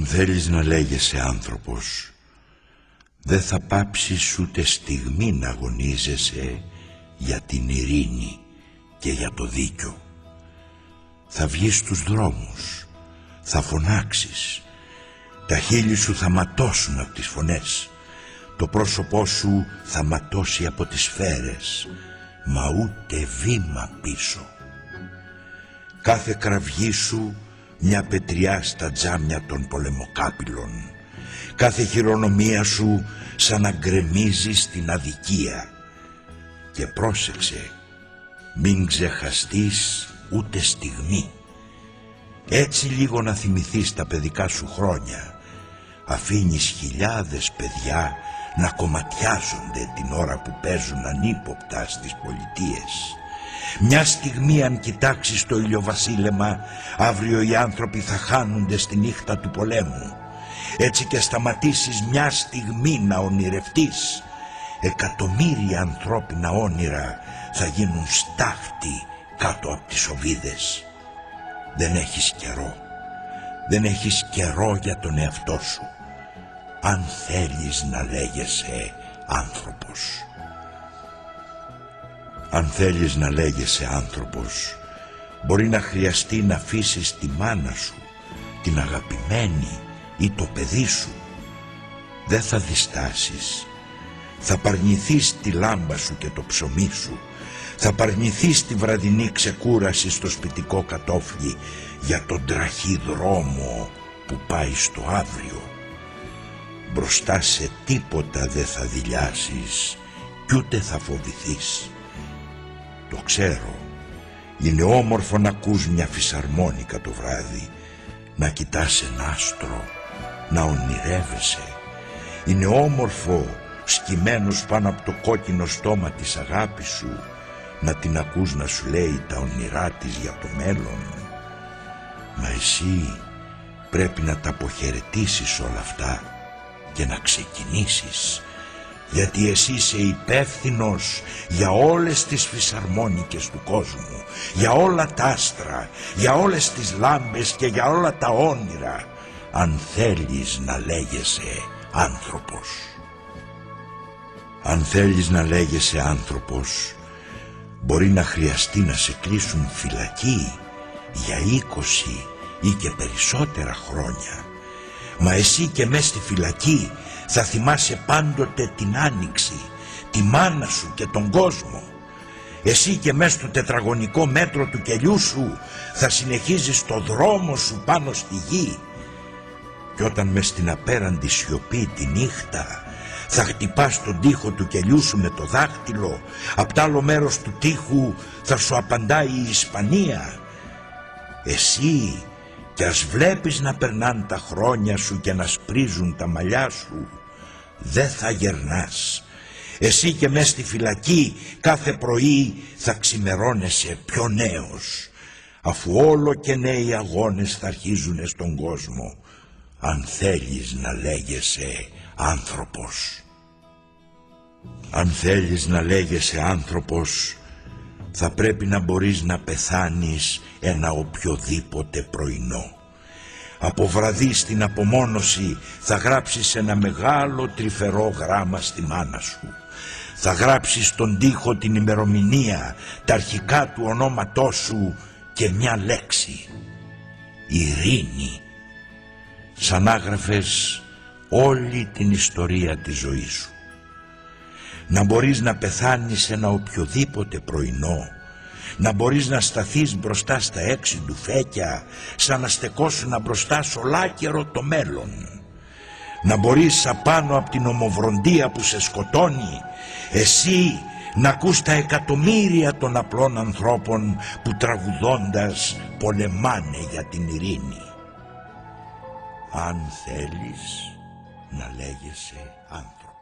Αν θέλεις να λέγεσαι άνθρωπος, δεν θα πάψεις ούτε στιγμή να αγωνίζεσαι για την ειρήνη και για το δίκιο. Θα βγεις στους δρόμους, θα φωνάξεις, τα χείλη σου θα ματώσουν από τις φωνές, το πρόσωπό σου θα ματώσει από τις σφαίρες, μα ούτε βήμα πίσω. Κάθε κραυγή σου μια πετριά στα τζάμια των πολεμοκάπηλων, κάθε χειρονομία σου σαν να γκρεμίζει στην αδικία. Και πρόσεξε, μην ξεχαστείς ούτε στιγμή. Έτσι λίγο να θυμηθείς τα παιδικά σου χρόνια. Αφήνεις χιλιάδες παιδιά να κομματιάζονται την ώρα που παίζουν ανύποπτα στις πολιτείες. Μια στιγμή αν κοιτάξεις το ηλιοβασίλεμα, αύριο οι άνθρωποι θα χάνονται στη νύχτα του πολέμου. Έτσι και σταματήσεις μια στιγμή να ονειρευτείς, εκατομμύρια ανθρώπινα όνειρα θα γίνουν στάχτη κάτω από τις οβίδες. Δεν έχεις καιρό. Δεν έχεις καιρό για τον εαυτό σου, αν θέλεις να λέγεσαι άνθρωπος. Αν θέλεις να λέγεσαι άνθρωπος, μπορεί να χρειαστεί να αφήσεις τη μάνα σου, την αγαπημένη ή το παιδί σου. Δεν θα διστάσεις. Θα παρνηθείς τη λάμπα σου και το ψωμί σου. Θα παρνηθείς τη βραδινή ξεκούραση στο σπιτικό κατόφλι για τον τραχή δρόμο που πάει στο αύριο. Μπροστά σε τίποτα δεν θα δειλιάσεις κι ούτε θα φοβηθείς. Το ξέρω, είναι όμορφο να ακούς μια φυσαρμόνικα το βράδυ, να κοιτάς ένα άστρο, να ονειρεύεσαι. Είναι όμορφο σκυμμένος πάνω από το κόκκινο στόμα της αγάπης σου, να την ακούς να σου λέει τα όνειρά της για το μέλλον. Μα εσύ πρέπει να τα αποχαιρετήσεις όλα αυτά και να ξεκινήσεις, γιατί εσύ είσαι υπεύθυνος για όλες τις φυσαρμόνικες του κόσμου, για όλα τα άστρα, για όλες τις λάμπες και για όλα τα όνειρα, αν θέλεις να λέγεσαι άνθρωπος. Αν θέλεις να λέγεσαι άνθρωπος, μπορεί να χρειαστεί να σε κλείσουν φυλακή για 20 ή και περισσότερα χρόνια. Μα εσύ και μες στη φυλακή θα θυμάσαι πάντοτε την άνοιξη, τη μάνα σου και τον κόσμο. Εσύ και μες στο τετραγωνικό μέτρο του κελιού σου θα συνεχίζεις το δρόμο σου πάνω στη γη. Και όταν μες στην απέραντη σιωπή τη νύχτα θα χτυπάς τον τοίχο του κελιού σου με το δάχτυλο, απ' τ' άλλο μέρος του τοίχου θα σου απαντάει η Ισπανία. Εσύ κι ας βλέπεις να περνάν τα χρόνια σου και να σπρίζουν τα μαλλιά σου, δεν θα γερνάς. Εσύ και μες στη φυλακή κάθε πρωί θα ξημερώνεσαι πιο νέος, αφού όλο και νέοι αγώνες θα αρχίζουν στον κόσμο, αν θέλεις να λέγεσαι άνθρωπος. Αν θέλεις να λέγεσαι άνθρωπος, θα πρέπει να μπορείς να πεθάνεις ένα οποιοδήποτε πρωινό. Από βραδύ στην απομόνωση θα γράψεις ένα μεγάλο τρυφερό γράμμα στη μάνα σου. Θα γράψεις στον τοίχο την ημερομηνία, τα αρχικά του ονόματός σου και μια λέξη: ειρήνη. Σαν άγραφες όλη την ιστορία της ζωής σου. Να μπορείς να πεθάνεις ένα οποιοδήποτε πρωινό, να μπορείς να σταθείς μπροστά στα 6 ντουφέκια σαν να στεκόσουν μπροστά σ' ολάκερο το μέλλον, να μπορείς απάνω από την ομοβροντία που σε σκοτώνει εσύ να ακούς τα εκατομμύρια των απλών ανθρώπων που τραγουδώντας πολεμάνε για την ειρήνη. Αν θέλεις να λέγεσαι άνθρωπος.